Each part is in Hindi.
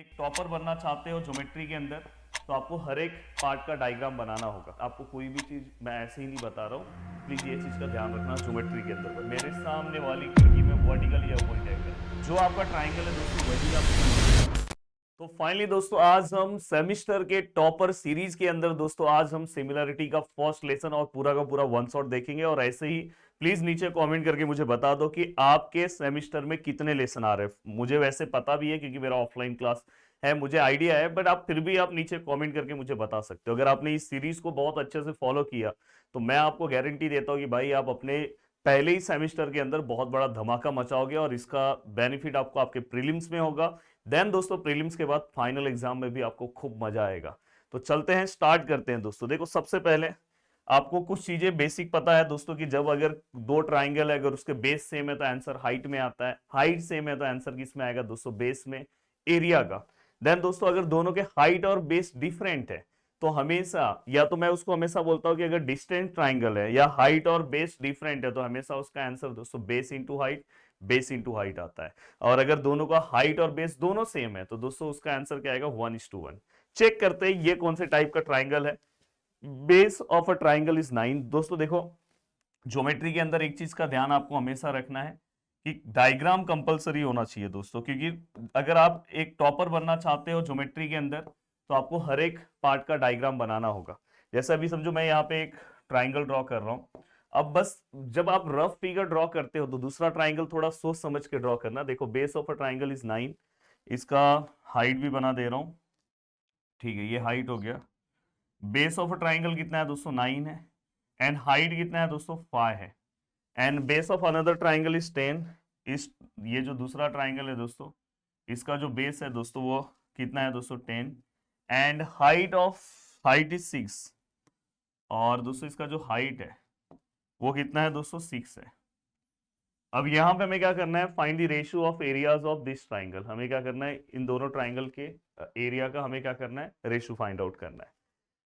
एक टॉपर बनना चाहते हो ज्योमेट्री के अंदर तो आपको हर एक पार्ट का डायग्राम बनाना होगा। आपको कोई भी चीज मैं ऐसे ही नहीं बता रहा हूँ, प्लीज ये चीज का ध्यान रखना। ज्योमेट्री के अंदर मेरे सामने वाली खिड़की में वर्टिकल या हॉरिजॉन्टल जो आपका ट्राइंगल है दोस्तों वही आपको। तो फाइनली दोस्तों आज हम सेमिस्टर के टॉपर सीरीज के अंदर दोस्तों आज हम सिमिलरिटी का फर्स्ट लेसन और पूरा का पूरा वन शॉट देखेंगे। और ऐसे ही प्लीज नीचे कमेंट करके मुझे बता दो कि आपके सेमिस्टर में कितने लेसन आ रहे हैं। मुझे वैसे पता भी है क्योंकि मेरा ऑफलाइन क्लास है, मुझे आइडिया है, बट आप फिर भी आप नीचे कमेंट करके मुझे बता सकते हो। अगर आपने इस सीरीज को बहुत अच्छे से फॉलो किया तो मैं आपको गारंटी देता हूँ कि भाई आप अपने पहले ही सेमिस्टर के अंदर बहुत बड़ा धमाका मचाओगे और इसका बेनिफिट आपको आपके प्रीलिम्स में होगा। देन दोस्तों प्रीलिम्स के बाद फाइनल एग्जाम में भी आपको खूब मजा आएगा। तो चलते हैं, स्टार्ट करते हैं दोस्तों। देखो सबसे पहले आपको कुछ चीजें बेसिक पता है दोस्तों कि जब अगर दो ट्राइंगल है, अगर उसके बेस सेम है तो आंसर हाइट में आता है, हाइट सेम है तो आंसर किस में आएगा दोस्तों, बेस में, एरिया का। देन दोस्तों अगर दोनों के हाइट और बेस डिफरेंट है तो हमेशा, या तो मैं उसको हमेशा बोलता हूं कि अगर डिस्टेंट ट्राइंगल है या हाइट और बेस डिफरेंट है तो हमेशा उसका आंसर दोस्तों base into height, base into height आता है। और अगर दोनों का हाइट और बेस दोनों सेम है तो दोस्तों उसका आंसर क्या आएगा, 1:1। चेक करते हैं ये कौन से टाइप का ट्राइंगल है। Base of a triangle is 9। दोस्तों देखो ज्योमेट्री के अंदर एक चीज का ध्यान आपको हमेशा रखना है कि डायग्राम कंपलसरी होना चाहिए दोस्तों, क्योंकि अगर आप एक टॉपर बनना चाहते हो ज्योमेट्री के अंदर तो आपको हर एक पार्ट का डायग्राम बनाना होगा। जैसे अभी समझो मैं यहाँ पे एक ट्राइंगल ड्रॉ कर रहा हूँ। अब बस जब आप रफ फिगर ड्रॉ करते हो तो दूसरा ट्राइंगल थोड़ा सोच समझ के ड्रॉ करना। देखो base of a triangle is 9, इसका हाइट भी बना दे रहा हूँ। ठीक है, ये हाइट हो गया। बेस ऑफ अ ट्राइंगल कितना है दोस्तों, 9 है। एंड हाइट कितना है दोस्तों, 5 है। And base of another triangle is 10। इस ये जो दूसरा ट्राइंगल है दोस्तों, इसका जो बेस है दोस्तों वो कितना है दोस्तों, 10। And height is 6। और दोस्तों इसका जो हाइट है वो कितना है दोस्तों, 6 है। अब यहाँ पे हमें क्या करना है, find the ratio of areas of this triangle. हमें क्या करना है, इन दोनों ट्राइंगल के एरिया का हमें क्या करना है, रेशियो फाइंड आउट करना है।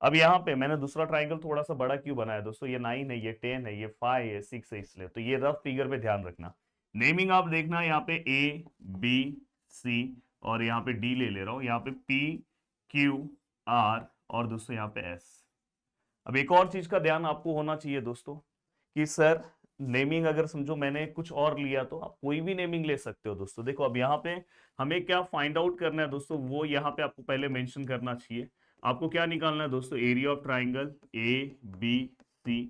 अब यहाँ पे मैंने दूसरा ट्राइंगल थोड़ा सा बड़ा क्यों बनाया दोस्तों, ये 9 है, ये 10 है, ये 5 है, 6 है, इसलिए तो ये रफ फिगर पे ध्यान रखना। नेमिंग आप देखना, यहाँ पे ए बी सी और यहाँ पे डी ले ले रहा हूँ, यहाँ पे पी क्यू आर और दोस्तों यहाँ पे एस। अब एक और चीज का ध्यान आपको होना चाहिए दोस्तों कि सर नेमिंग अगर समझो मैंने कुछ और लिया तो आप कोई भी नेमिंग ले सकते हो दोस्तों। देखो अब यहाँ पे हमें क्या फाइंड आउट करना है दोस्तों, वो यहाँ पे आपको पहले मेंशन करना चाहिए। आपको क्या निकालना है दोस्तों, area of triangle A B C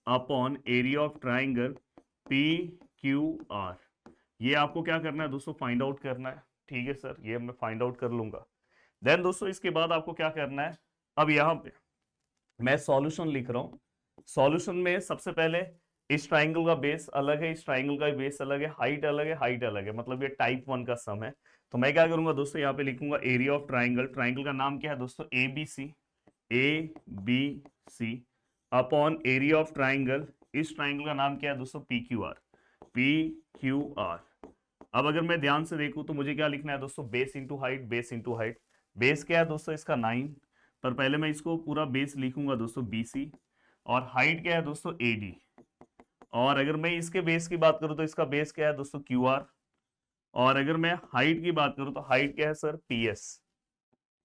upon area of triangle P Q R. ये आपको क्या करना है दोस्तों, फाइंड आउट करना है। ठीक है सर, ये मैं फाइंड आउट कर लूंगा। देन दोस्तों इसके बाद आपको क्या करना है, अब यहाँ पे मैं सॉल्यूशन लिख रहा हूं। सॉल्यूशन में सबसे पहले इस ट्राइंगल का बेस अलग है, इस ट्राइंगल का बेस अलग है, हाइट अलग है, हाइट अलग है, मतलब ये टाइप 1 का सम है। तो मैं क्या करूंगा दोस्तों, यहाँ पे लिखूंगा एरिया ऑफ ट्राइंगल, ट्राइंगल का नाम क्या है दोस्तों, A B C, A B C upon area of triangle, इस ट्राइंगल का नाम क्या है दोस्तों, P Q R, P Q R. अब अगर मैं ध्यान से देखूं तो मुझे क्या लिखना है दोस्तों, base into height, base into height. Base क्या है दोस्तों इसका 9, पर पहले मैं इसको पूरा बेस लिखूंगा दोस्तों BC। और हाइट क्या है दोस्तों AD। और अगर मैं इसके बेस की बात करूं तो इसका बेस क्या है दोस्तों QR। और अगर मैं हाइट की बात करूं तो हाइट क्या है सर, PS।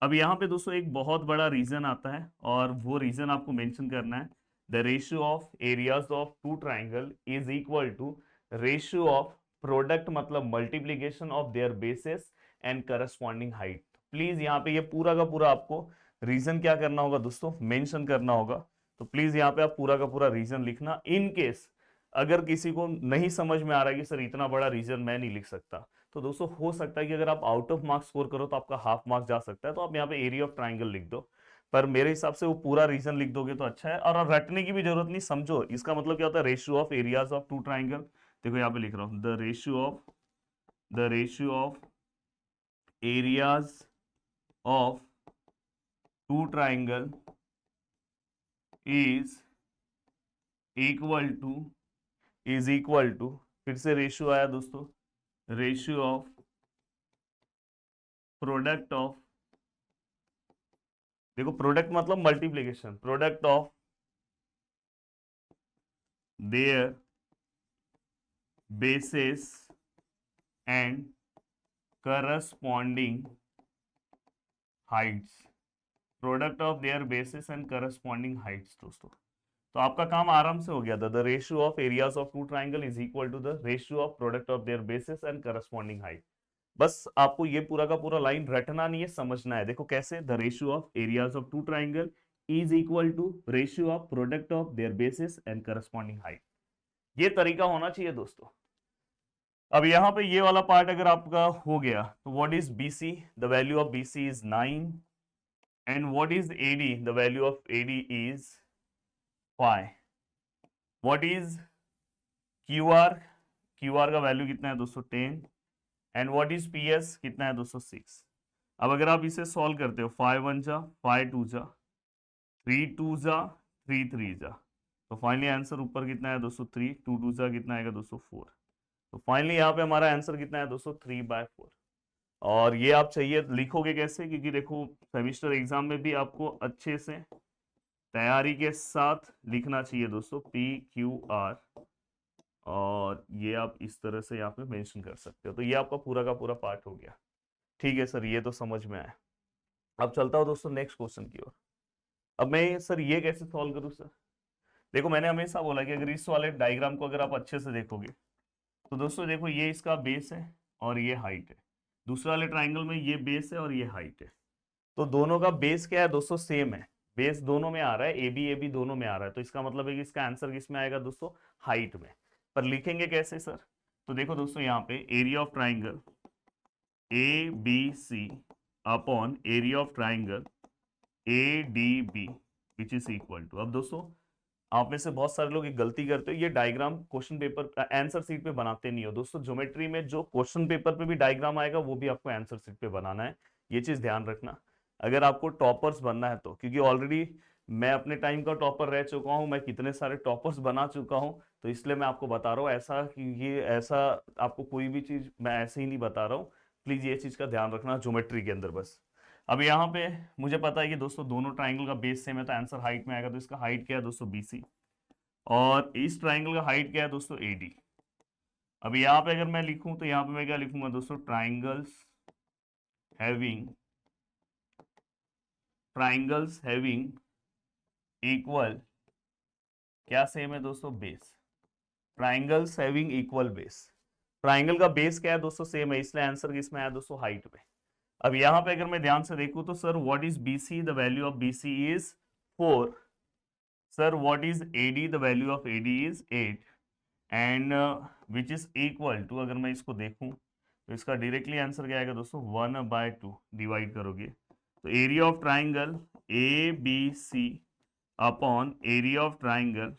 अब यहाँ पे दोस्तों एक बहुत बड़ा रीजन आता है और वो रीजन आपको मेंशन करना है। The ratio of areas of two triangle is equal to ratio of product, मतलब multiplication of their basis and corresponding height. Please यहाँ पे ये पूरा का पूरा आपको रीजन क्या करना होगा दोस्तों, मेंशन करना होगा। तो प्लीज यहाँ पे आप पूरा का पूरा रीजन लिखना। इन केस अगर किसी को नहीं समझ में आ रहा है कि सर इतना बड़ा रीजन मैं नहीं लिख सकता, तो दोस्तों हो सकता है कि अगर आप आउट ऑफ मार्क्स स्कोर करो तो आपका हाफ मार्क्स जा सकता है, तो आप यहाँ पे एरिया ऑफ ट्राइंगल लिख दो। पर मेरे हिसाब से वो पूरा रीजन लिख दोगे तो अच्छा है। और रटने की भी जरूरत नहीं, समझो इसका मतलब क्या होता है, ratio of areas of two triangle. देखो यहाँ पे लिख रहा हूँ, the ratio of areas of two triangle is equal to, फिर से रेशियो आया दोस्तों, रेशियो ऑफ प्रोडक्ट ऑफ, देखो प्रोडक्ट मतलब multiplication, product of their basis and corresponding heights, product of their basis and corresponding heights दोस्तों। तो आपका काम आराम से हो गया था। The ratio of areas of two triangle is equal to the ratio of product of their basis and corresponding height. बस आपको ये पूरा का पूरा लाइन रटना नहीं है, समझना है। देखो कैसे, the ratio of areas of two triangle is equal to ratio of product of their basis and corresponding height. ये तरीका होना चाहिए दोस्तों। अब यहां पे ये वाला पार्ट अगर आपका हो गया तो what is BC, the value of BC is 9 and what is AD, the value of AD is 5। What is QR, QR का वैल्यू कितना है दोस्तों 10 एंड व्हाट इज पीएस कितना है दोस्तों 6। अब अगर आप इसे सॉल्व करते हो 5 1 जा 5 2 जा 3 2 जा 3 3 जा, तो फाइनली आंसर ऊपर कितना है दोस्तों 3, 2 2 जा कितना आएगा दोस्तों 4। तो फाइनली यहाँ पे हमारा आंसर कितना है दोस्तों 3/4। और ये आप चाहिए लिखोगे कैसे, क्योंकि देखो सेमिस्टर एग्जाम में भी आपको अच्छे से तैयारी के साथ लिखना चाहिए दोस्तों PQR, और ये आप इस तरह से यहाँ पे मेंशन कर सकते हो। तो ये आपका पूरा का पूरा पार्ट हो गया। ठीक है सर, ये तो समझ में आया। अब चलता हूँ दोस्तों नेक्स्ट क्वेश्चन की ओर। अब मैं सर ये कैसे सॉल्व करूँ सर? देखो मैंने हमेशा बोला कि अगर इस वाले डायग्राम को अगर आप अच्छे से देखोगे तो दोस्तों देखो ये इसका बेस है और ये हाइट है। दूसरे वाले ट्राइंगल में ये बेस है और ये हाइट है। तो दोनों का बेस क्या है दोस्तों, सेम है। बेस दोनों में आ रहा है, ए बी दोनों में आ रहा है। तो इसका मतलब है कि इसका आंसर किस में आएगा दोस्तों, हाइट में। पर लिखेंगे कैसे सर? तो देखो दोस्तों यहाँ पे area of triangle ABC upon area of triangle ADB which is equal to. अब दोस्तों आप में से बहुत सारे लोग एक गलती करते हो, ये diagram question paper answer sheet पे बनाते नहीं हो दोस्तों। ज्योमेट्री में जो क्वेश्चन पेपर पे भी डायग्राम आएगा वो भी आपको आंसर शीट पे बनाना है, ये चीज ध्यान रखना अगर आपको टॉपर्स बनना है तो। क्योंकि ऑलरेडी मैं अपने टाइम का टॉपर रह चुका हूं, मैं कितने सारे टॉपर्स बना चुका हूं, तो इसलिए मैं आपको बता रहा हूँ ऐसा कि ये ऐसा आपको कोई भी चीज मैं ऐसे ही नहीं बता रहा हूँ। प्लीज ये चीज का ध्यान रखना ज्योमेट्री के अंदर बस। अब यहाँ पे मुझे पता है कि दोस्तों दोनों ट्राइंगल का बेस सेम है, तो आंसर हाइट में आएगा। तो इसका हाइट क्या है दोस्तों BC, और इस ट्राइंगल का हाइट क्या है दोस्तों AD। अब यहाँ पे अगर मैं लिखूं तो यहाँ पे मैं क्या लिखूंगा दोस्तों, ट्राइंगल्स हैविंग इक्वल क्या सेम है दोस्तों, base. Triangles having equal base, triangle का बेस क्या है दोस्तों, सेम है, इसलिए आंसर किसमें आया दोस्तों, हाइट में। अब यहाँ पे अगर मैं ध्यान से देखूं तो sir what is BC, the value of BC is 4। Sir what is AD, the value of AD is 8 and which is equal to, अगर मैं इसको देखूं तो इसका डायरेक्टली आंसर क्या आएगा दोस्तों 1/2 डिवाइड करोगे तो area of triangle ABC upon area of triangle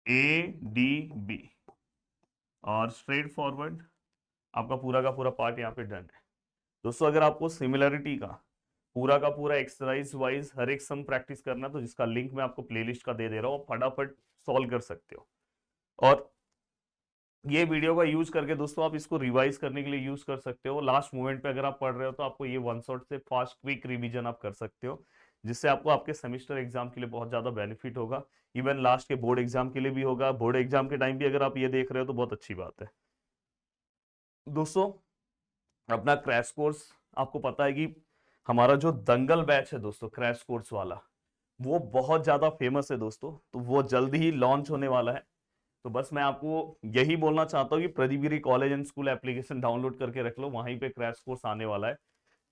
ADB, और स्ट्रेट फॉरवर्ड आपका पूरा का पूरा पार्ट यहाँ पे डन है दोस्तों। अगर आपको सिमिलरिटी का पूरा एक्सरसाइज वाइज हर एक सम प्रैक्टिस करना, तो जिसका लिंक मैं आपको प्लेलिस्ट का दे रहा हूँ, फटाफट सॉल्व कर सकते हो। और ये वीडियो का यूज करके दोस्तों आप इसको रिवाइज करने के लिए यूज कर सकते हो। लास्ट मोमेंट पे अगर आप पढ़ रहे हो तो आपको ये वन शॉट से फास्ट क्विक रिवीजन आप कर सकते हो, जिससे आपको आपके सेमेस्टर एग्जाम के लिए बहुत ज्यादा बेनिफिट होगा। इवन लास्ट के बोर्ड एग्जाम के लिए भी होगा। बोर्ड एग्जाम के टाइम भी अगर आप ये देख रहे हो तो बहुत अच्छी बात है दोस्तों। अपना क्रैश कोर्स, आपको पता है कि हमारा जो दंगल बैच है दोस्तों क्रैश कोर्स वाला, वो बहुत ज्यादा फेमस है दोस्तों। तो वो जल्दी ही लॉन्च होने वाला है। तो बस मैं आपको यही बोलना चाहता हूँ कि Pradeep college and school application download करके रख लो, वहीं पे क्रैश कोर्स आने वाला है।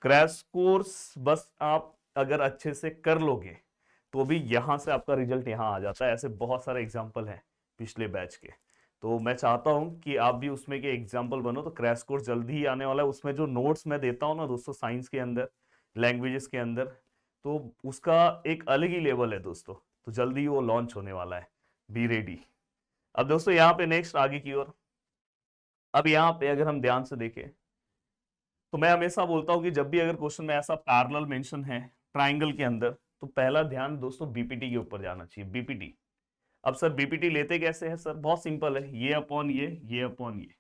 क्रैश कोर्स बस आप अगर अच्छे से कर लोगे तो भी यहाँ से आपका रिजल्ट यहाँ आ जाता है। ऐसे बहुत सारे एग्जाम्पल हैं पिछले बैच के। तो मैं चाहता हूँ कि आप भी उसमें के एग्जाम्पल बनो। तो क्रैश कोर्स जल्दी ही आने वाला है। उसमें जो नोट्स मैं देता हूँ ना दोस्तों, साइंस के अंदर, लैंग्वेजेस के अंदर, तो उसका एक अलग ही लेवल है दोस्तों। तो जल्दी ही वो लॉन्च होने वाला है, बी रेडी। अब दोस्तों यहाँ पे नेक्स्ट आगे की ओर, अब यहाँ पे अगर हम ध्यान से देखें तो मैं हमेशा बोलता हूँ कि जब भी अगर क्वेश्चन में ऐसा पैरेलल मेंशन है ट्राइंगल के अंदर, तो पहला ध्यान दोस्तों बीपीटी के ऊपर जाना चाहिए। बीपीटी, अब सर बीपीटी लेते कैसे हैं सर? बहुत सिंपल है, ये अपॉन ये अपॉन ये।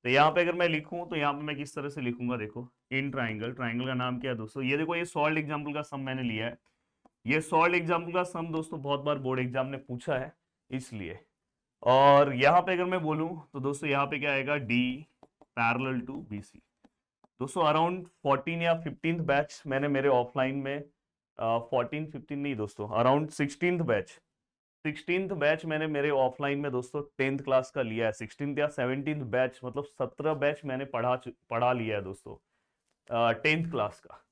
तो यहाँ पे अगर मैं लिखूं तो यहाँ पे मैं किस तरह से लिखूंगा, देखो इन ट्राइंगल, ट्राइंगल का नाम क्या है दोस्तों, ये देखो ये सॉल्व एग्जाम्पल का सम मैंने लिया है। ये सॉल्व एग्जाम्पल का सम दोस्तों बहुत बार बोर्ड एग्जाम ने पूछा है इसलिए। और यहाँ पे अगर मैं बोलूं तो दोस्तों यहाँ पे क्या आएगा, डी पैरेलल टू BC। दोस्तों अराउंड 14 या 15th बैच मैंने मेरे ऑफलाइन में 14-15 नहीं दोस्तों, अराउंड 16th बैच मैंने मेरे ऑफलाइन में दोस्तों 10th क्लास का लिया है। 16th या 17th बैच मतलब 17 बैच मैंने पढ़ा लिया है दोस्तों 10th क्लास का।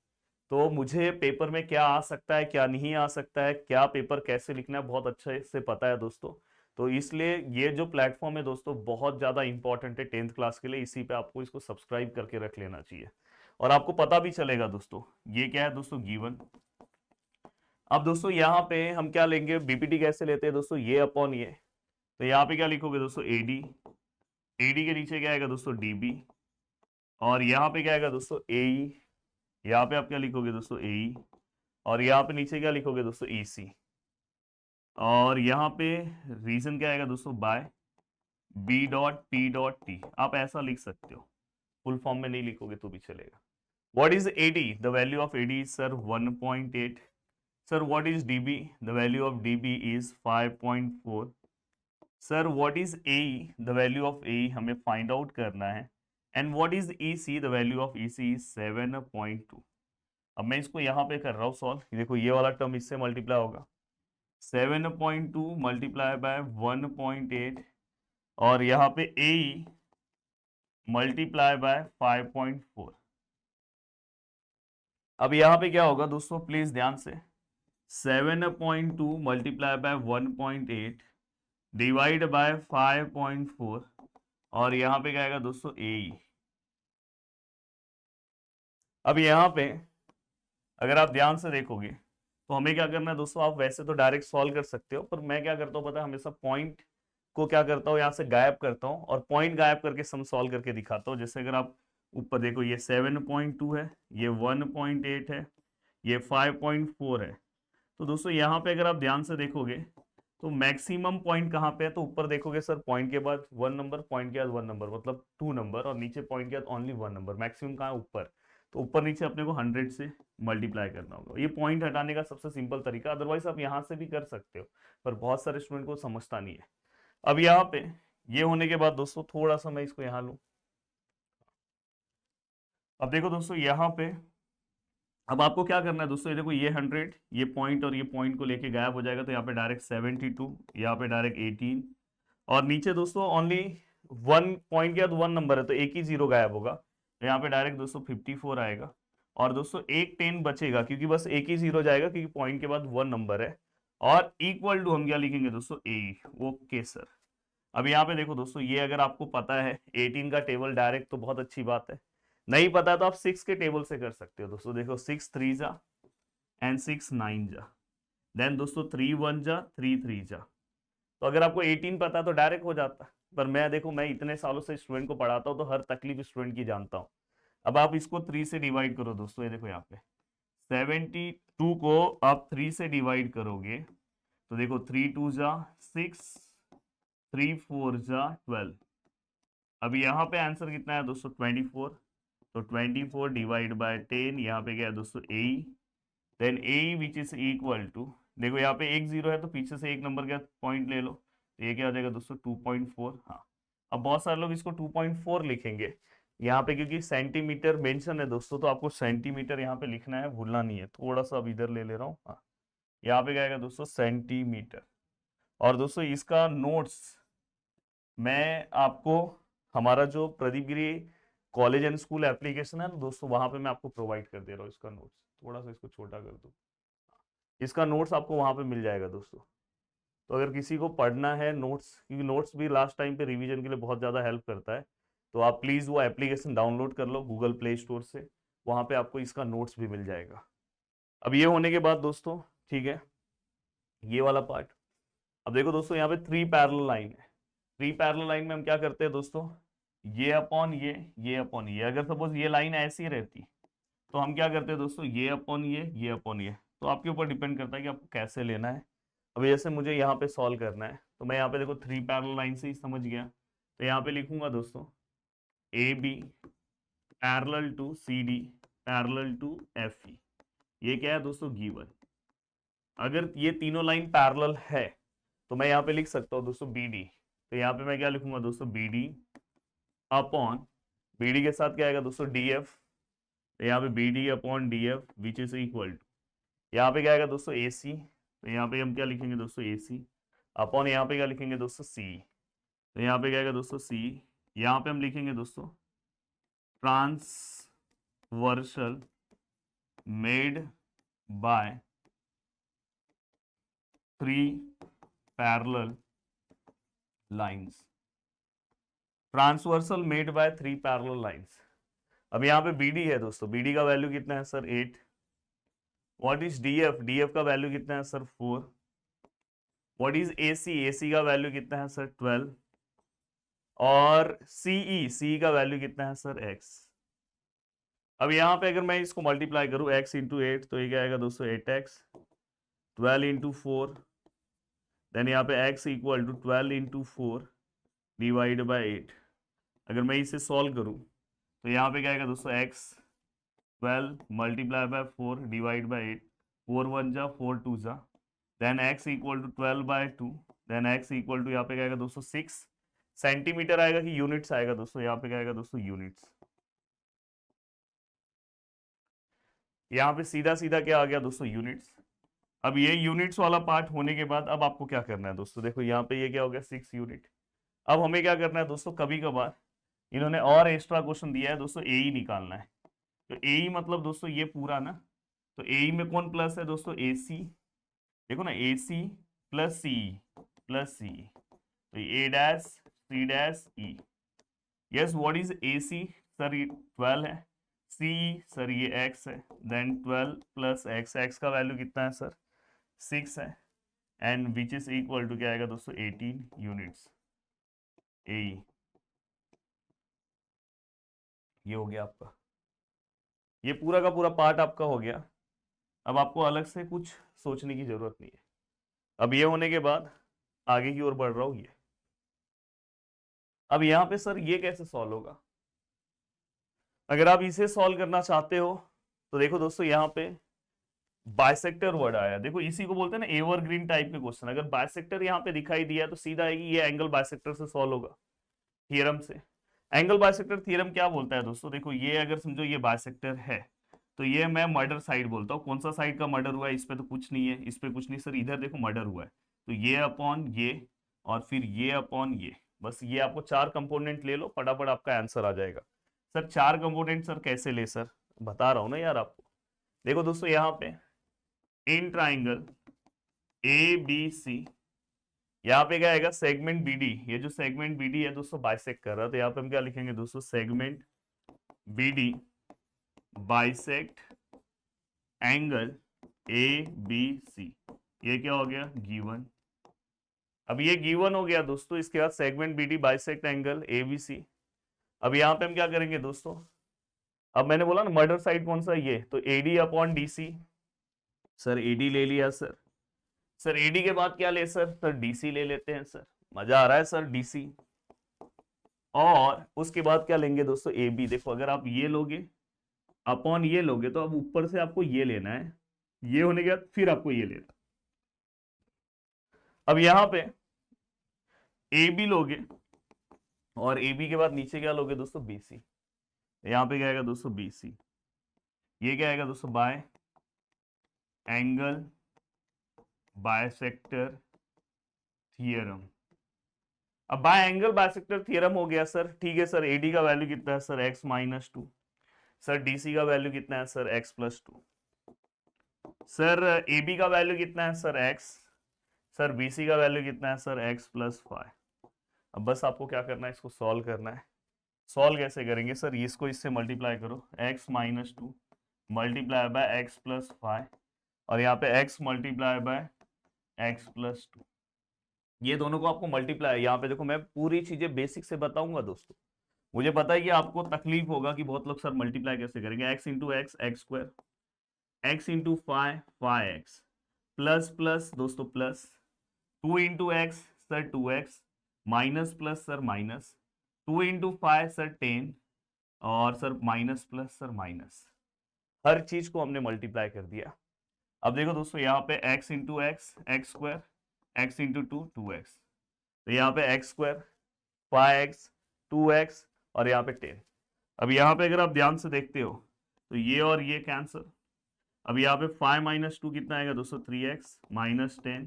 तो मुझे पेपर में क्या आ सकता है, क्या नहीं आ सकता है, क्या पेपर कैसे लिखना है, बहुत अच्छे से पता है दोस्तों। तो इसलिए ये जो प्लेटफॉर्म है दोस्तों बहुत ज़्यादा इंपॉर्टेंट है 10th क्लास के लिए, इसी पे आपको इसको सब्सक्राइब करके रख लेना चाहिए और आपको पता भी चलेगा दोस्तों ये क्या है दोस्तों, गिवन। अब दोस्तों यहाँ पे हम क्या लेंगे, बीपीटी कैसे लेते हैं दोस्तों, ये अपॉन ये। तो यहाँ पे क्या लिखोगे दोस्तों, एडी, एडी के नीचे क्या आएगा दोस्तों, डीबी, और यहाँ पे क्या आएगा दोस्तों, एई, यहाँ पे आप क्या लिखोगे दोस्तों, एई, और यहाँ पे नीचे क्या लिखोगे दोस्तों, ईसी, और यहाँ पे रीजन क्या आएगा दोस्तों, by B dot P dot T. आप ऐसा लिख सकते हो, फुल फॉर्म में नहीं लिखोगे तो भी चलेगा। What is AD, the value of AD is sir 1.8। Sir what is DB, the value of DB is 5.4। Sir what is AE, the value of AE हमें फाइंड आउट करना है। And what is EC, the value of EC is 7.2। अब मैं इसको यहाँ पे कर रहा हूँ सॉल्व, देखो ये वाला टर्म इससे मल्टीप्लाई होगा, 7.2 मल्टीप्लाई बाय 1.8, और यहाँ पे ए मल्टीप्लाई बाय 5.4। अब यहाँ पे क्या होगा दोस्तों, प्लीज ध्यान से, 7.2 मल्टीप्लाई बाय 1.8 डिवाइड बाय 5.4, और यहाँ पे क्या आएगा दोस्तों, ए। अब यहाँ पे अगर आप ध्यान से देखोगे तो हमें क्या करना है दोस्तों, आप वैसे तो डायरेक्ट सॉल्व कर सकते हो, पर मैं क्या करता हूँ पता है, हमेशा पॉइंट को क्या करता हूँ यहाँ से गायब करता हूँ और पॉइंट गायब करके सम सॉल्व करके दिखाता हूँ। जैसे अगर आप ऊपर देखो ये 7.2 है, ये 1.8 है, ये 5.4 है। तो दोस्तों यहाँ पे अगर आप ध्यान से देखोगे तो मैक्सिमम पॉइंट कहाँ पे है, तो ऊपर देखोगे सर पॉइंट के बाद 1 नंबर, पॉइंट के बाद 1 नंबर मतलब 2 नंबर, और नीचे पॉइंट के बाद ओनली 1 नंबर। मैक्सिमम कहाँ है, ऊपर। तो ऊपर नीचे अपने को 100 से मल्टीप्लाई करना होगा। ये पॉइंट हटाने का सबसे सिंपल तरीका, अदरवाइज आप यहाँ से भी कर सकते हो, पर बहुत सारे स्टूडेंट को समझता नहीं है। अब यहाँ पे ये होने के बाद दोस्तों थोड़ा सा मैं इसको यहाँ लूँ। अब देखो दोस्तों यहाँ पे अब आपको क्या करना है दोस्तों, ये देखो ये 100, ये पॉइंट और ये पॉइंट को लेके गायब हो जाएगा, तो यहाँ पे डायरेक्ट 72, यहाँ पे डायरेक्ट 18, और नीचे दोस्तों ओनली 1 पॉइंट के बाद 1 नंबर है तो एक ही जीरो गायब होगा, तो यहाँ पे डायरेक्ट दोस्तों 54 आएगा। और दोस्तों एक 10 बचेगा क्योंकि बस एक ही जीरो जाएगा क्योंकि पॉइंट के बाद 1 नंबर है, और इक्वल टू हम क्या लिखेंगे दोस्तों, ए। Okay sir. अब यहाँ पे देखो दोस्तों, ये अगर आपको पता है 18 का टेबल डायरेक्ट तो बहुत अच्छी बात है, नहीं पता तो आप 6 के टेबल से कर सकते हो दोस्तों। देखो 6 3 जा एंड 6 9 जा, देन दोस्तों 3 1 जा 3 3 जा। तो अगर आपको 18 पता है तो डायरेक्ट हो जाता है, पर मैं देखो मैं इतने सालों से स्टूडेंट को पढ़ाता हूँ तो हर तकलीफ स्टूडेंट की जानता हूँ। अब आप इसको 3 से डिवाइड करो दोस्तों, ये देखो यहाँ पे 72 को आप 3 से डिवाइड करोगे तो देखो 3 2 जा 6, 3 4 जा 12। अब यहाँ पे आंसर कितना है दोस्तों, 24। तो 24 डिवाइड बाय 10, यहाँ पे क्या है दोस्तों, A, then A which is equal to, देखो यहाँ पे एक जीरो है तो पीछे से एक नंबर का पॉइंट ले लो, तो ये क्या हो जाएगा दोस्तों 2.4। हाँ, अब बहुत सारे लोग इसको 2.4 लिखेंगे यहाँ पे क्योंकि सेंटीमीटर मेंशन है दोस्तों, तो आपको सेंटीमीटर यहाँ पे लिखना है, भूलना नहीं है। थोड़ा सा अब इधर ले ले रहा हूँ, हाँ यहाँ पे क्या आएगा दोस्तों, सेंटीमीटर। और दोस्तों इसका नोट्स मैं आपको हमारा जो प्रदीप गिरी कॉलेज एंड स्कूल एप्लीकेशन है ना दोस्तों, वहां पे मैं आपको प्रोवाइड कर दे रहा हूँ इसका नोट्स। थोड़ा सा इसको छोटा कर दो, इसका नोट्स आपको वहां पे मिल जाएगा दोस्तों। तो अगर किसी को पढ़ना है नोट्स, क्योंकि नोट्स भी लास्ट टाइम पे रिवीजन के लिए बहुत ज़्यादा हेल्प करता है, तो आप प्लीज़ वो एप्लीकेशन डाउनलोड कर लो गूगल प्ले स्टोर से, वहाँ पे आपको इसका नोट्स भी मिल जाएगा। अब ये होने के बाद दोस्तों ठीक है, ये वाला पार्ट। अब देखो दोस्तों यहाँ पे 3 पैरेलल लाइन है। 3 पैरेलल लाइन में हम क्या करते हैं दोस्तों, ये अपॉन ये अपॉन ये। अगर सपोज ये लाइन ऐसी रहती तो हम क्या करते हैं दोस्तों, ये अपॉन ये अपॉन ये। तो आपके ऊपर डिपेंड करता है कि आपको कैसे लेना है। अब जैसे मुझे यहाँ पे सॉल्व करना है तो मैं यहाँ पे देखो 3 पैरेलल लाइन से ही समझ गया, तो यहाँ पे लिखूंगा दोस्तों A B parallel to C D parallel to F E. ये क्या है दोस्तों, गिवन। अगर ये तीनों लाइन पैरेलल है तो मैं यहाँ पे लिख सकता हूँ दोस्तों बी डी। तो यहाँ पे मैं क्या लिखूंगा दोस्तों, B D upon B D के साथ क्या आएगा दोस्तों, डी एफ तो यहाँ पे B D upon D F which is equal to, यहाँ पे क्या आएगा दोस्तों ए सी, तो यहाँ पे हम क्या लिखेंगे दोस्तों ए सी अपॉन यहाँ पे क्या लिखेंगे दोस्तों सी, तो यहाँ पे क्या आएगा दोस्तों सी, यहाँ पे हम लिखेंगे दोस्तों transversal made by 3 parallel lines, transversal made by 3 parallel lines. अब यहाँ पे बीडी है दोस्तों, बीडी का वैल्यू कितना है sir 8। What is DF, DF का वैल्यू कितना है sir 4। What is AC, AC का वैल्यू कितना है सर 12। और सीई, सीई का वैल्यू कितना है सर x। अब यहाँ पे अगर मैं इसको मल्टीप्लाई करूं x इंटू 8, तो ये क्या आएगा दोस्तों 8x, 12 इंटू 4, देन यहाँ पे x equal to 12 into 4 divide by 8। अगर मैं इसे सॉल्व करूं तो यहाँ पे क्या आएगा दोस्तों x 12 multiply by 4 divide by 8, 4 1 जा 4 2 जा, then x equal to 12 by 2, then x equal to यहाँ पे क्या आएगा दोस्तों 6 सेंटीमीटर आएगा कि यूनिट्स आएगा दोस्तों, यहाँ पे क्या आएगा दोस्तों यूनिट्स। यहाँ पे सीधा सीधा क्या आ गया दोस्तों यूनिट्स। अब ये यूनिट्स वाला पार्ट होने के बाद अब आपको क्या करना है दोस्तों, देखो यहाँ पे ये क्या हो गया 6 यूनिट। अब हमें क्या करना है दोस्तों, कभी कभार इन्होंने और एक्स्ट्रा क्वेश्चन दिया है दोस्तों, ए निकालना है। तो ए मतलब दोस्तों ये पूरा ना, तो ए में कौन प्लस है दोस्तों ए सी, देखो ना ए सी प्लस सी प्लस सी, तो A dash C dash E. Yes, what is A C sir, ये 12 है, सी सर ये x है, देन 12 प्लस एक्स, एक्स का वैल्यू कितना है सर 6 है, and which is equal to क्या आएगा दोस्तों 18 यूनिट्स ए। ये हो गया आपका, ये पूरा का पूरा पार्ट आपका हो गया। अब आपको अलग से कुछ सोचने की जरूरत नहीं है। अब ये होने के बाद आगे की ओर बढ़ रहा हूं ये। अब यहां पे सर ये कैसे सॉल्व होगा, अगर आप इसे सॉल्व करना चाहते हो तो देखो दोस्तों यहाँ पे बाइसेक्टर वर्ड आया, देखो इसी को बोलते हैं ना एवरग्रीन टाइप के क्वेश्चन। अगर बाइसेक्टर यहाँ पे दिखाई दिया तो सीधा आएगी ये एंगल बाइसेक्टर से सॉल्व होगा, थ्योरम से। एंगल बाइसेक्टर थ्योरम क्या बोलता है दोस्तों, देखो ये अगर समझो ये बाइसेक्टर है तो ये मैं मर्डर साइड बोलता हूँ। कौन सा साइड का मर्डर हुआ है, इस पे तो कुछ नहीं है, इस पे कुछ नहीं सर, इधर देखो मर्डर हुआ है, तो ये अपॉन ये और फिर ये अपॉन ये, बस ये आपको 4 कंपोनेंट ले लो, फटाफट आपका आंसर आ जाएगा। सर 4 कंपोनेंट सर कैसे ले सर, बता रहा हूं ना यार आपको। देखो दोस्तों यहाँ पे इन ट्राइंगल ए बी सी, यहाँ पे क्या आएगा सेगमेंट बी डी, ये जो सेगमेंट बी डी है दोस्तों बाइसेक्ट कर रहा है, तो यहाँ पे हम क्या लिखेंगे दोस्तों segment B D bisect angle A B C, ये क्या हो गया गिवन। अब ये गिवन हो गया दोस्तों, इसके बाद segment B D bisect angle A B C. अब यहाँ पे हम क्या करेंगे दोस्तों, अब मैंने बोला ना मर्डर साइड कौन सा ये, तो AD upon DC, sir AD ले लिया सर, सर एडी के बाद क्या ले सर डीसी ले लेते हैं सर, मजा आ रहा है सर डीसी। और उसके बाद क्या लेंगे दोस्तों ए बी, देखो अगर आप ये लोगे अपॉन ये लोगे तो अब ऊपर से आपको ये लेना है, ये होने के बाद फिर आपको ये लेना। अब यहां पे ए बी लोगे और ए बी के बाद नीचे क्या लोगे दोस्तों बी सी, यहां पे क्या आएगा दोस्तों बी सी, ये क्या आएगा दोस्तों बाय एंगल बायसेक्टर थियरम। अब बाय एंगल बायसेक्टर थियरम हो गया सर, ठीक है सर। एडी का वैल्यू कितना है sir x minus 2, sir DC का वैल्यू कितना है sir x plus 2, sir AB का वैल्यू कितना है सर x, सर BC का वैल्यू कितना है सर x प्लस 5। अब बस आपको क्या करना है, इसको सॉल्व करना है। सॉल्व कैसे करेंगे सर, इसको इससे मल्टीप्लाई करो, x minus 2 multiply by x plus 5 और यहाँ पे x multiply by x plus 2, ये दोनों को आपको मल्टीप्लाई, यहाँ पे देखो मैं पूरी चीजें बेसिक से बताऊंगा दोस्तों। मुझे पता है कि आपको तकलीफ होगा कि बहुत लोग सर मल्टीप्लाई कैसे करेंगे, x into x x square, x into 5 5x plus plus दोस्तों plus 2 into x sir 2x minus plus sir minus 2 into 5 sir 10 और sir minus plus sir minus, हर चीज को हमने मल्टीप्लाई कर दिया। अब देखो दोस्तों यहाँ पे x into x x square, x into 2 2x, तो यहाँ पे x स्क्वायर 5x 2x और यहाँ पे 10। अब यहाँ पे अगर आप ध्यान से देखते हो तो ये और ये कैंसर। अब यहाँ पे 5 माइनस 2 कितना आएगा दोस्तों 3x माइनस 10,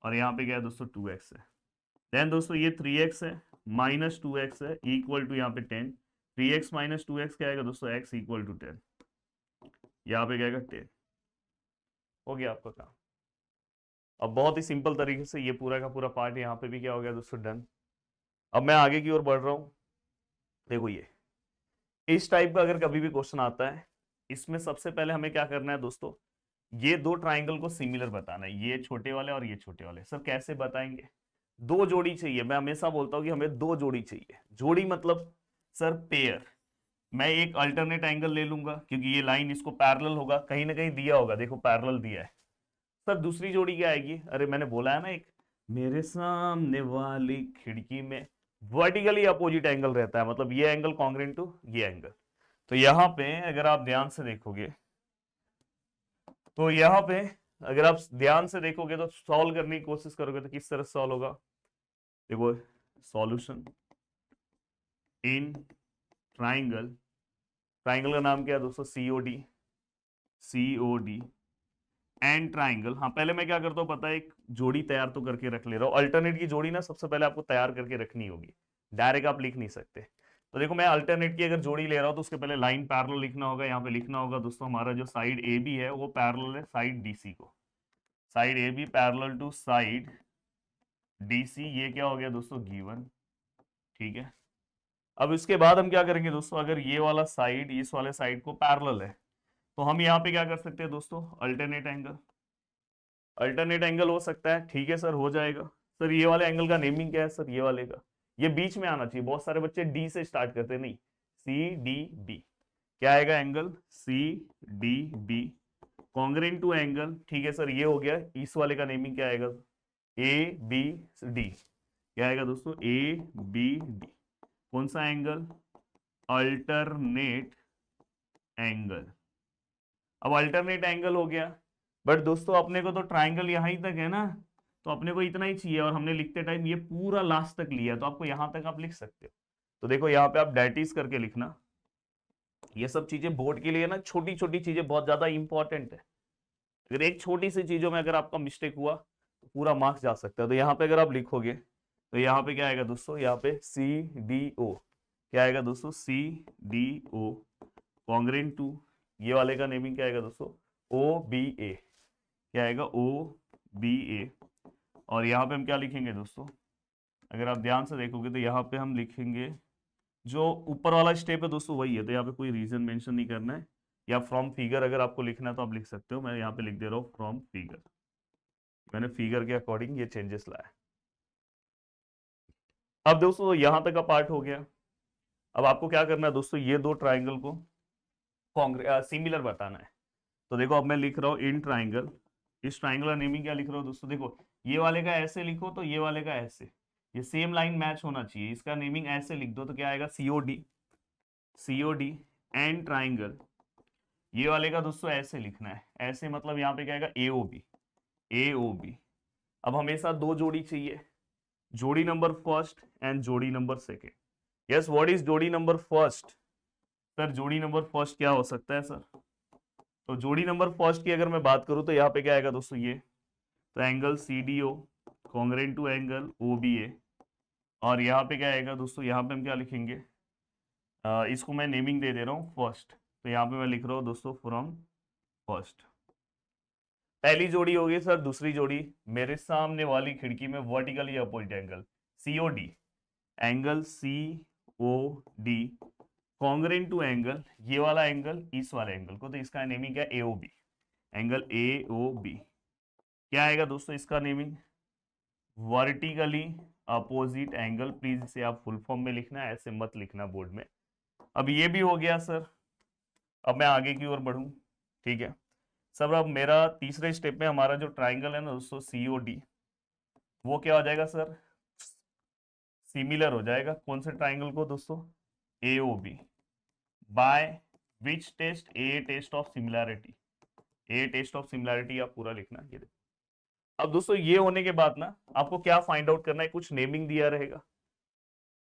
और यहाँ पे क्या है दोस्तों 2x है। देन दोस्तों ये 3x है माइनस 2x है इक्वल टू यहाँ पे 10, 3x माइनस 2x क्या आएगा दोस्तों x इक्वल टू 10, यहाँ पे क्या आएगा 10। हो गया आपका काम। अब बहुत ही सिंपल तरीके से ये पूरा का पूरा पार्ट यहाँ पे भी क्या हो गया दोस्तों डन। अब मैं आगे की ओर बढ़ रहा हूँ। देखो ये इस टाइप का अगर कभी भी क्वेश्चन आता है, इसमें सबसे पहले हमें क्या करना है दोस्तों, ये दो ट्राइंगल को सिमिलर बताना है, ये छोटे वाले और ये छोटे वाले। सर कैसे बताएंगे? दो जोड़ी चाहिए। मैं हमेशा बोलता हूं कि हमें दो जोड़ी चाहिए। जोड़ी मतलब सर पेयर। मैं एक अल्टरनेट एंगल ले लूंगा क्योंकि ये लाइन इसको पैरेलल होगा, कहीं ना कहीं दिया होगा, देखो पैरेलल दिया है। सर दूसरी जोड़ी क्या आएगी? अरे मैंने बोला है ना, एक मेरे सामने वाली खिड़की में वर्टिकली अपोजिट एंगल रहता है, मतलब ये एंगल कॉन्ग्रेंट टू ये एंगल। तो यहां पे अगर आप ध्यान से देखोगे, तो यहां पे अगर आप ध्यान से देखोगे तो सॉल्व करने की कोशिश करोगे तो किस तरह सॉल्व होगा? देखो सॉल्यूशन इन ट्राइंगल, ट्राइंगल का नाम क्या है दोस्तों? COD, COD and triangle. हाँ पहले मैं क्या करता हूँ पता है, एक जोड़ी तैयार तो करके रख ले रहा हूँ। अल्टरनेट की जोड़ी ना सबसे पहले आपको तैयार करके रखनी होगी, डायरेक्ट आप लिख नहीं सकते। तो देखो मैं अल्टरनेट की अगर जोड़ी ले रहा हूँ तो उसके पहले लाइन पैरेलल लिखना होगा। यहाँ पे लिखना होगा दोस्तों हमारा जो साइड ए बी है वो पैरेलल है साइड डीसी को, side A B parallel to side DC. ये क्या हो गया दोस्तों? गिवन। ठीक है, अब इसके बाद हम क्या करेंगे दोस्तों, अगर ये वाला साइड इस वाले साइड को पैरेलल है तो हम यहाँ पे क्या कर सकते हैं दोस्तों? Alternate angle. अल्टरनेट एंगल हो सकता है, ठीक है सर हो जाएगा। सर ये वाले एंगल का नेमिंग क्या है? सर ये वाले का, ये बीच में आना चाहिए। बहुत सारे बच्चे डी से स्टार्ट करते हैं, नहीं, सी डी बी। क्या आएगा? Angle C D B congruent to angle. ठीक है सर ये हो गया। इस वाले का नेमिंग क्या आएगा? A B D. क्या आएगा दोस्तों? A B D. कौन सा एंगल? Alternate angle. अब अल्टरनेट एंगल हो गया, बट दोस्तों अपने को तो ट्राइंगल यहां तक है ना, तो अपने को इतना ही चाहिए, और हमने लिखते टाइम ये पूरा लास्ट तक लिया, तो आपको यहां तक आप लिख सकते हो। तो देखो यहाँ पे आप डेटिस करके लिखना। ये सब चीजें बोर्ड के लिए ना, छोटी छोटी चीजें बहुत ज्यादा इंपॉर्टेंट है। अगर एक छोटी सी चीजों में अगर आपका मिस्टेक हुआ तो पूरा मार्क्स जा सकता है। तो यहाँ पे अगर आप लिखोगे तो यहाँ पे क्या आएगा दोस्तों? यहाँ पे सी डी ओ। क्या आएगा दोस्तों? C D O congruent to ये वाले का नेमिंग क्या आएगा दोस्तों? O B A. क्या आएगा? O B A. और यहाँ पे हम क्या लिखेंगे दोस्तों? अगर आप ध्यान से देखोगे तो यहाँ पे हम लिखेंगे जो ऊपर वाला स्टेप है दोस्तों वही है, तो यहाँ पे कोई रीजन मेंशन नहीं करना है। या फ्रॉम फिगर अगर आपको लिखना है तो आप लिख सकते हो। मैं यहाँ पे लिख दे रहा हूँ फ्रॉम फिगर। मैंने फिगर के अकॉर्डिंग ये चेंजेस लाया। अब दोस्तों यहां तक का पार्ट हो गया। अब आपको क्या करना है दोस्तों? ये दो ट्राइंगल को सिमिलर बताना है। तो देखो अब मैं लिख रहा हूँ इन ट्राइंगल। इस ट्राइंगल का नेमिंग क्या लिख रहा हूँ दोस्तों? देखो ये वाले का ऐसे लिखो तो ये वाले का ऐसे, ये सेम लाइन मैच होना चाहिए। इसका नेमिंग ऐसे लिख दो तो क्या आएगा? COD, COD and triangle. ये वाले का दोस्तों ऐसे लिखना है, ऐसे मतलब यहाँ पे क्या आएगा? AOB, AOB. अब हमेशा दो जोड़ी चाहिए, जोड़ी नंबर फर्स्ट एंड जोड़ी number second. Yes, what is जोड़ी नंबर फर्स्ट? सर जोड़ी नंबर फर्स्ट क्या हो सकता है सर? तो जोड़ी नंबर फर्स्ट की अगर मैं बात करूं तो यहाँ पे क्या आएगा दोस्तों? ये तो angle C D O congruent to angle O B A. और यहाँ पे क्या आएगा दोस्तों? यहाँ पे हम क्या लिखेंगे? इसको मैं नेमिंग दे दे रहा हूँ फर्स्ट। तो यहाँ पे मैं लिख रहा हूँ दोस्तों फ्रॉम फर्स्ट। पहली जोड़ी होगी सर, दूसरी जोड़ी मेरे सामने वाली खिड़की में vertically opposite angle COD, angle C O D congruent to angle ये वाला एंगल इस वाले एंगल को, तो इसका नेमिंग क्या? A O B, angle A O B. क्या आएगा दोस्तों इसका naming? Vertically opposite angle. Please इसे आप फुल फॉर्म में लिखना, ऐसे मत लिखना बोर्ड में। अब ये भी हो गया सर। अब मैं आगे की ओर बढ़ूं, ठीक है सर। अब मेरा तीसरे स्टेप में हमारा जो ट्राइंगल है ना दोस्तों सीओडी, वो क्या हो जाएगा सर? सिमिलर हो जाएगा। कौन से ट्राइंगल को दोस्तों? AOB. By which test? A test of similarity, a test of similarity आप पूरा लिखना। ये देखो अब दोस्तों ये होने के बाद ना आपको क्या फाइंड आउट करना है? कुछ नेमिंग दिया रहेगा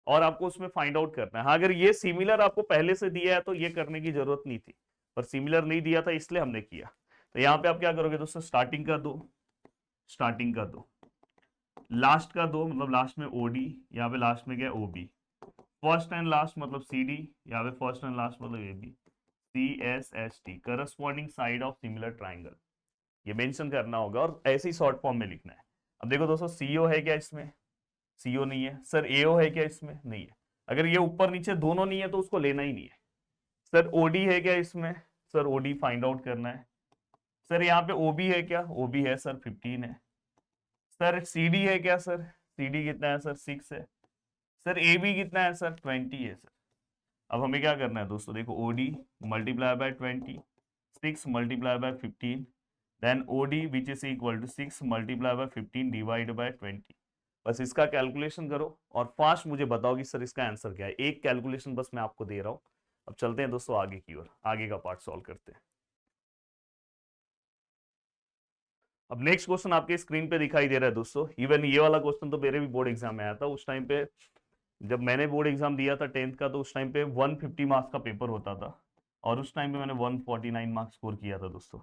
और आपको उसमें फाइंड आउट करना है। हाँ, अगर ये सिमिलर आपको पहले से दिया है तो ये करने की जरूरत नहीं थी। पर सिमिलर नहीं दिया था इसलिए हमने किया। तो यहाँ पे आप क्या करोगे दोस्तों, स्टार्टिंग का दो, स्टार्टिंग का दो, लास्ट का दो, मतलब लास्ट में ओडी, यहाँ पे लास्ट में क्या है ओबी, फर्स्ट एंड लास्ट मतलब सी डी, यहाँ पे फर्स्ट एंड लास्ट मतलब A B, C S S T, corresponding side of similar triangle, ये मेंशन करना होगा और ऐसे ही शॉर्ट फॉर्म में लिखना है। अब देखो दोस्तों, सीओ है क्या इसमें, सीओ नहीं है सर, एओ है क्या इसमें, नहीं है। अगर ये ऊपर नीचे दोनों नहीं है तो उसको लेना ही नहीं है। सर ओडी है क्या इसमें, सर ओडी फाइंड आउट करना है। सर यहाँ पे ओबी है क्या, ओबी है सर 15 है। सर सीडी है क्या, सर सीडी कितना है सर 6 है। सर ए बी कितना है सर 20 है सर। अब हमें क्या करना है दोस्तों, देखो OD multiply by 20, 6 multiply by 15, then OD which is equal to 6 multiply by 15 divide by 20। बस इसका कैलकुलेशन करो और फास्ट मुझे बताओ कि सर इसका आंसर क्या है। एक कैलकुलेशन बस मैं आपको दे रहा हूं। अब चलते हैं दोस्तों आगे की ओर, आगे का पार्ट सॉल्व करते हैं। अब नेक्स्ट क्वेश्चन आपके स्क्रीन पे दिखाई दे रहा है दोस्तों। इवन ये वाला क्वेश्चन तो मेरे भी बोर्ड एग्जाम में आया था उस टाइम पे, जब मैंने बोर्ड एग्जाम दिया था 10th का, तो उस टाइम पे 150 मार्क्स का पेपर होता था और उस टाइम पे मैंने 149 मार्क्स स्कोर किया था दोस्तों।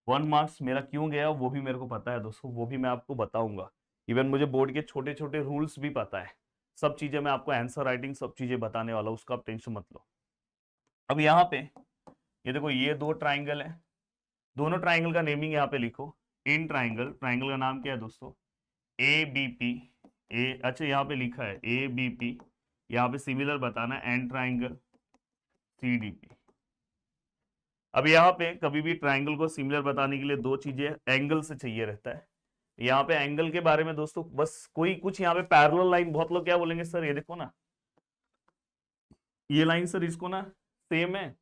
1 मार्क्स मेरा क्यों गया वो भी मेरे को पता है दोस्तों, वो भी मैं आपको बताऊंगा। इवन मुझे बोर्ड के छोटे छोटे रूल्स भी पता है, सब चीजें मैं आपको, आंसर राइटिंग सब चीजें बताने वाला हूँ, उसका आप टेंशन मत लो। अब यहाँ पे ये देखो, ये दो ट्राइंगल है, दोनों ट्राइंगल का नेमिंग यहाँ पे लिखो। इन ट्राइंगल, ट्राइंगल का नाम क्या है दोस्तों, ए बी पी, ए अच्छा यहाँ पे लिखा है ए बी पी, यहाँ पे सिमिलर बताना है and triangle C D P. अब यहाँ पे कभी भी ट्राइंगल को सिमिलर बताने के लिए दो चीजें एंगल से चाहिए रहता है। यहाँ पे एंगल के बारे में दोस्तों बस कोई कुछ यहाँ पे पैरेलल लाइन, बहुत लोग क्या बोलेंगे सर ये देखो ना, ये लाइन सर इसको ना सेम है।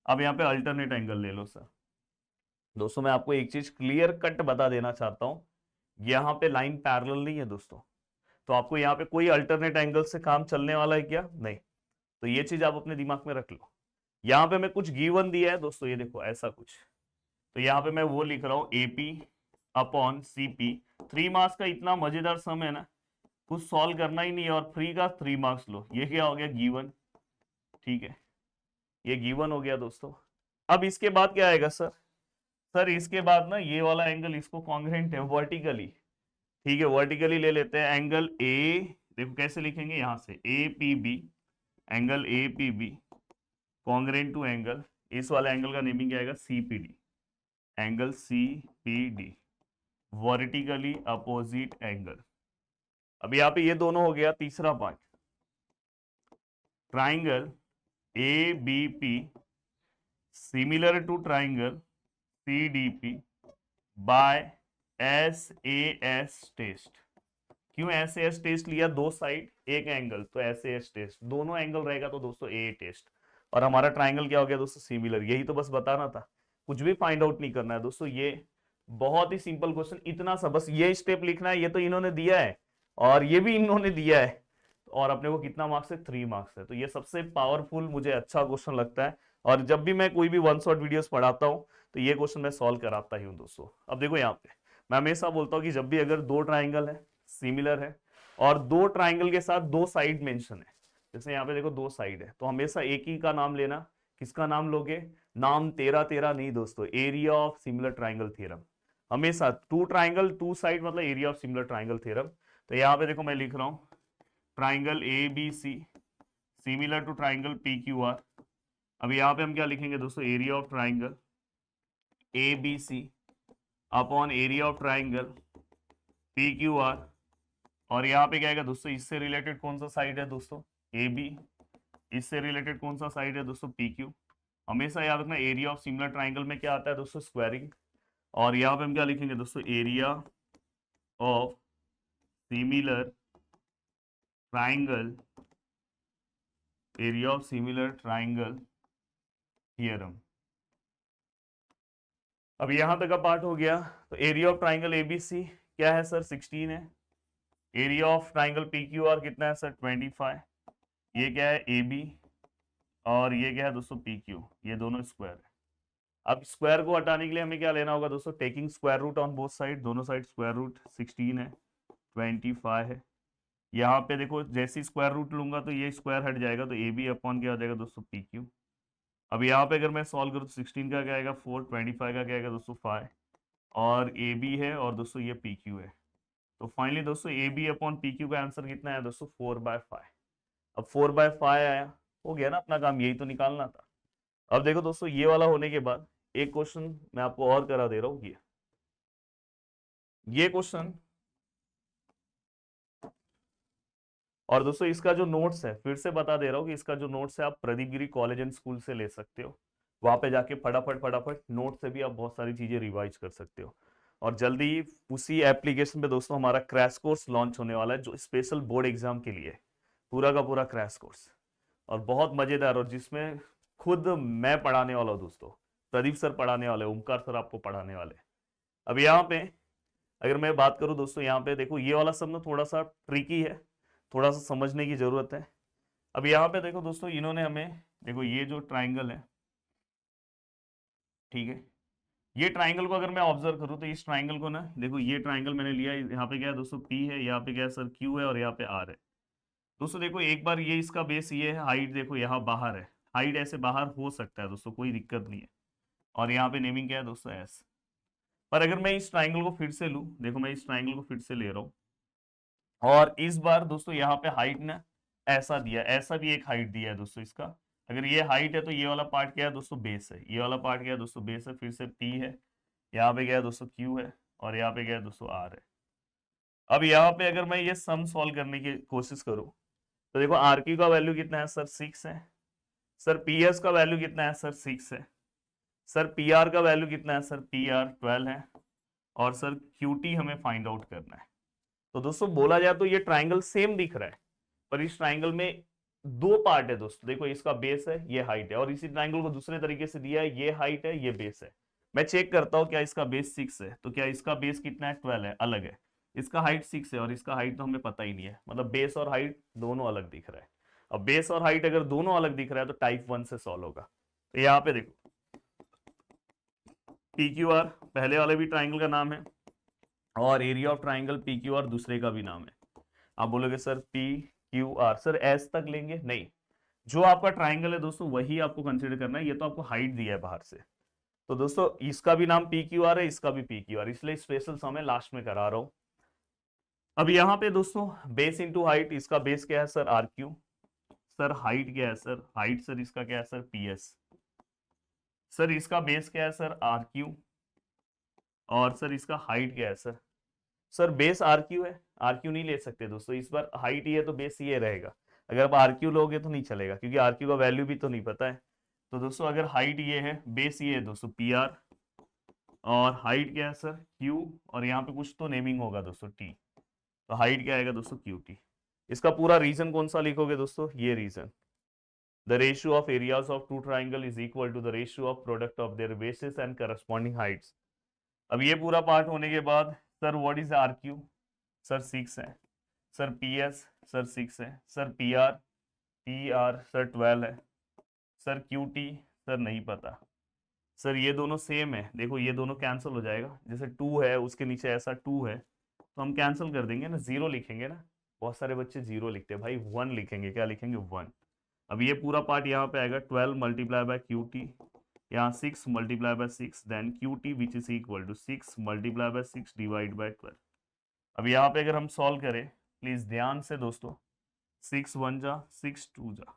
अब यहाँ पे अल्टरनेट एंगल ले लो सर। दोस्तों मैं आपको एक चीज क्लियर कट बता देना चाहता हूँ, यहाँ पे लाइन पैरेलल नहीं है दोस्तों, तो आपको यहाँ पे कोई अल्टरनेट एंगल से काम चलने वाला है क्या, नहीं। तो ये चीज आप अपने दिमाग में रख लो। यहाँ पे मैं कुछ गिवन दिया है दोस्तों, ये देखो ऐसा कुछ, तो यहाँ पे मैं वो लिख रहा हूँ एपी अपॉन सीपी। 3 मार्क्स का इतना मजेदार सम है ना, कुछ सॉल्व करना ही नहीं है और फ्री का 3 मार्क्स लो। ये क्या हो गया, गिवन, ठीक है, ये गिवन हो गया दोस्तों। अब इसके बाद क्या आएगा सर, सर इसके बाद ना ये वाला एंगल इसको कॉन्ग्रेंट है वर्टिकली, ठीक है, वर्टिकली ले लेते हैं एंगल ए। देखो कैसे लिखेंगे, यहाँ से A P B, angle A P B congruent to angle, इस वाले एंगल का नेमिंग क्या आएगा C P D, angle C P D, vertically opposite angle. अब यहाँ पे ये दोनों हो गया। तीसरा part, triangle A B P similar to triangle C D P by S A S test. क्यों एस ए एस टेस्ट लिया, दो साइड एक एंगल, तो एस ए एस टेस्ट, दोनों एंगल रहेगा तो दोस्तों ए टेस्ट। और हमारा ट्राइंगल क्या हो गया दोस्तों, सिमिलर। यही तो बस बताना था, कुछ भी फाइंड आउट नहीं करना है दोस्तों। ये बहुत ही सिंपल क्वेश्चन, इतना सा बस ये स्टेप लिखना है। ये तो इन्होंने दिया है और ये भी इन्होंने दिया है, और अपने को कितना मार्क्स है, 3 मार्क्स है। तो ये सबसे पावरफुल मुझे अच्छा क्वेश्चन लगता है, और जब भी मैं कोई भी वन शॉट वीडियोस पढ़ाता हूँ तो ये क्वेश्चन मैं सॉल्व कराता ही हूँ दोस्तों। अब देखो यहाँ पे मैं हमेशा बोलता हूँ कि जब भी अगर दो ट्राइंगल है, सिमिलर है, और दो ट्राइंगल के साथ दो साइड मेंशन है, जैसे यहाँ पे देखो दो साइड है, तो हमेशा एक ही का नाम लेना। किसका नाम लोगे, नाम तेरा तेरा नहीं दोस्तों, area of similar triangle theorem. हमेशा टू ट्राइंगल टू साइड मतलब area of similar triangle theorem. तो यहाँ पे देखो मैं लिख रहा हूँ triangle A B C similar to triangle P Q R. अब यहाँ पे हम क्या लिखेंगे दोस्तों, area of triangle A B C upon area of triangle P Q R. और यहाँ पे क्या आएगा दोस्तों, इससे रिलेटेड कौन सा साइड है दोस्तों, ए बी, इससे रिलेटेड कौन सा साइड है दोस्तों, पी क्यू। हमेशा याद रखना एरिया ऑफ सिमिलर ट्राइंगल में क्या आता है दोस्तों, स्क्वायरिंग। और यहाँ पे हम क्या लिखेंगे दोस्तों, area of similar triangle, area of similar triangle theorem. अब यहां तक का पार्ट हो गया। तो एरिया ऑफ ट्राइंगल एबीसी क्या है सर, 16 है। Area of triangle P Q are कितना है सर, 25। ये क्या है ए बी, और ये क्या है दोस्तों पी क्यू, ये दोनों स्क्वायर है। अब स्क्वायर को हटाने के लिए हमें क्या लेना होगा दोस्तों, taking square root on both side, दोनों साइड स्क्वायर रूट। 16 है, 25 है। यहाँ पे देखो जैसे स्क्वायर रूट लूंगा तो ये स्क्वायर हट जाएगा, तो ए बी अपॉन क्या हो जाएगा दोस्तों, पी क्यू। अब यहाँ पे अगर मैं सॉल्व करूँ तो 16 का क्या आएगा 4, 25 का क्या आएगा दोस्तों 5, और ए बी है और दोस्तों ये पी क्यू है। तो फाइनली दोस्तों A B upon P Q का आंसर कितना है दोस्तों 4/5। अब 4/5 आया, हो गया ना अपना काम, यही तो निकालना था। अब देखो दोस्तों ये वाला होने के बाद एक क्वेश्चन मैं आपको और करा दे रहा हूँ, ये क्वेश्चन, और दोस्तों इसका जो नोट्स है फिर से बता दे रहा हूँ कि इसका जो नोट्स है आप प्रदीप गिरी कॉलेज एंड स्कूल से ले सकते हो। वहां पे जाके फटाफट फटाफट नोट से भी आप बहुत सारी चीजें रिवाइज कर सकते हो। और जल्दी ही उसी एप्लीकेशन पे दोस्तों हमारा क्रैश कोर्स लॉन्च होने वाला है जो स्पेशल बोर्ड एग्जाम के लिए है। पूरा का पूरा क्रैश कोर्स, और बहुत मजेदार, और जिसमें खुद मैं पढ़ाने वाला हूँ दोस्तों, प्रदीप सर पढ़ाने वाले, ओमकार सर आपको पढ़ाने वाले। अब यहाँ पे अगर मैं बात करूँ दोस्तों, यहाँ पे देखो ये वाला सब ना थोड़ा सा ट्रिकी है, थोड़ा सा समझने की जरूरत है। अब यहाँ पे देखो दोस्तों इन्होंने हमें, देखो ये जो ट्राइंगल है, ठीक है, ये ट्राइंगल को अगर मैं ऑब्जर्व करूँ तो इस ट्राइंगल को ना, देखो ये ट्राइंगल मैंने लिया, यहाँ पे क्या है दोस्तों पी है, यहाँ पे क्या है सर क्यू है, और यहाँ पे आर है। दोस्तों देखो एक बार ये इसका बेस ये है, हाइट देखो यहाँ बाहर है, हाइट ऐसे बाहर हो सकता है दोस्तों, कोई दिक्कत नहीं है। और यहाँ पे नेमिंग क्या है दोस्तों एस। पर अगर मैं इस ट्राइंगल को फिर से लूँ, देखो मैं इस ट्राइंगल को फिर से ले रहा हूँ, और इस बार दोस्तों यहाँ पे हाइट ना ऐसा दिया, ऐसा भी एक हाइट दिया है दोस्तों इसका। अगर ये हाइट है तो ये वाला पार्ट क्या है दोस्तों बेस है, ये वाला पार्ट क्या है दोस्तों बेस है, फिर से पी है, यहाँ पे क्या है दोस्तों क्यू है, और यहाँ पे क्या है दोस्तों आर है। अब यहाँ पे अगर मैं ये सम सॉल्व करने की कोशिश करूँ तो देखो आर क्यू का वैल्यू कितना है सर 6 है, सर पी एस का वैल्यू कितना है सर 6 है, सर पी आर का वैल्यू कितना है सर पी आर 12 है, और सर क्यू टी हमें फाइंड आउट करना है। तो दोस्तों बोला जाए तो ये ट्राइंगल सेम दिख रहा है, पर इस ट्राइंगल में दो पार्ट है दोस्तों, देखो इसका बेस है, ये हाइट है, और इसी ट्राइंगल को दूसरे तरीके से दिया है, ये हाइट है, ये बेस है। मैं चेक करता हूं क्या इसका बेस 6 है, तो क्या इसका बेस कितना है 12 है, अलग है। इसका हाइट 6 है और इसका हाइट तो हमें पता ही नहीं है, मतलब बेस और हाइट दोनों अलग दिख रहा है। अब बेस और हाइट अगर दोनों अलग दिख रहा है तो टाइप 1 से सॉल्व होगा। तो यहाँ पे देखो पी क्यू आर पहले वाले भी ट्राइंगल का नाम है, और area of triangle P Q are दूसरे का भी नाम है। आप बोलोगे sir P Q are sir S तक लेंगे, नहीं, जो आपका ट्राइंगल है दोस्तों वही आपको कंसीडर करना है। ये तो आपको हाइट दिया है बाहर से, तो दोस्तों इसका भी नाम पी क्यू आर है, इसका भी पी क्यू आर, इसलिए स्पेशल सम है लास्ट में करा रहा हूं। अब यहाँ पे दोस्तों बेस इंटू हाइट, इसका बेस क्या है sir R Q, sir height क्या है सर हाइट, सर इसका क्या है सर पी एस, सर इसका बेस क्या है सर आर क्यू, और सर इसका हाइट क्या है sir, sir base R Q है, आर क्यू नहीं ले सकते दोस्तों, इस बार हाइट ही है तो बेस ये रहेगा। अगर आप आर क्यू लोगे तो नहीं चलेगा, क्योंकि आर क्यू का वैल्यू भी तो नहीं पता है। तो दोस्तों अगर हाइट ये है, बेस ये है दोस्तों पी आर, और हाइट क्या है सर क्यू, और यहाँ पे कुछ तो नेमिंग होगा दोस्तों टी, तो हाइट क्या आएगा दोस्तों क्यू टी। इसका पूरा रीजन कौन सा लिखोगे दोस्तों, ये reason, the ratio of areas of two triangle is equal to the ratio of product of their basis and corresponding heights. अब ये पूरा पार्ट होने के बाद sir what is R Q, sir 6 है, सर पी एस सर 6 है, सर पी आर सर 12 है, सर क्यू टी सर नहीं पता। सर ये दोनों सेम है, देखो ये दोनों कैंसिल हो जाएगा, जैसे 2 है उसके नीचे ऐसा 2 है तो हम कैंसिल कर देंगे ना, जीरो लिखेंगे ना, बहुत सारे बच्चे जीरो लिखते हैं भाई, 1 लिखेंगे, क्या लिखेंगे 1। अब ये पूरा पार्ट यहाँ पे आएगा 12 मल्टीप्लाई बाय क्यू टी, यहाँ 6 multiply by 6, then Q T which is equal to 6 multiply by 6 divide by 12। अब यहाँ पे अगर हम सॉल्व करें प्लीज ध्यान से दोस्तों, 6 1 जा 6 2 जा,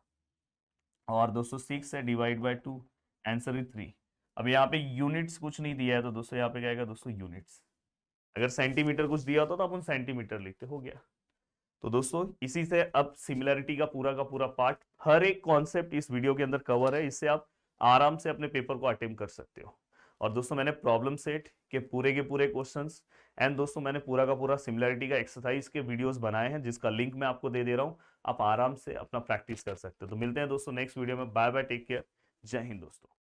और दोस्तों 6 है डिवाइड बाय 2, आंसर इज 3। अब यहाँ पे यूनिट्स कुछ नहीं दिया है तो दोस्तों यहाँ पे क्या आएगा दोस्तों यूनिट्स, अगर सेंटीमीटर कुछ दिया होता तो अपन सेंटीमीटर लिखते, हो गया। तो दोस्तों इसी से अब सिमिलैरिटी का पूरा पार्ट, हर एक कॉन्सेप्ट इस वीडियो के अंदर कवर है, इससे आप आराम से अपने पेपर को अटेम्प्ट कर सकते हो। और दोस्तों मैंने प्रॉब्लम सेट के पूरे क्वेश्चंस एंड दोस्तों मैंने पूरा का पूरा सिमिलैरिटी का एक्सरसाइज के वीडियोस बनाए हैं, जिसका लिंक मैं आपको दे रहा हूं, आप आराम से अपना प्रैक्टिस कर सकते हो। तो मिलते हैं दोस्तों नेक्स्ट वीडियो में, बाय बाय, टेक केयर, जय हिंद दोस्तों।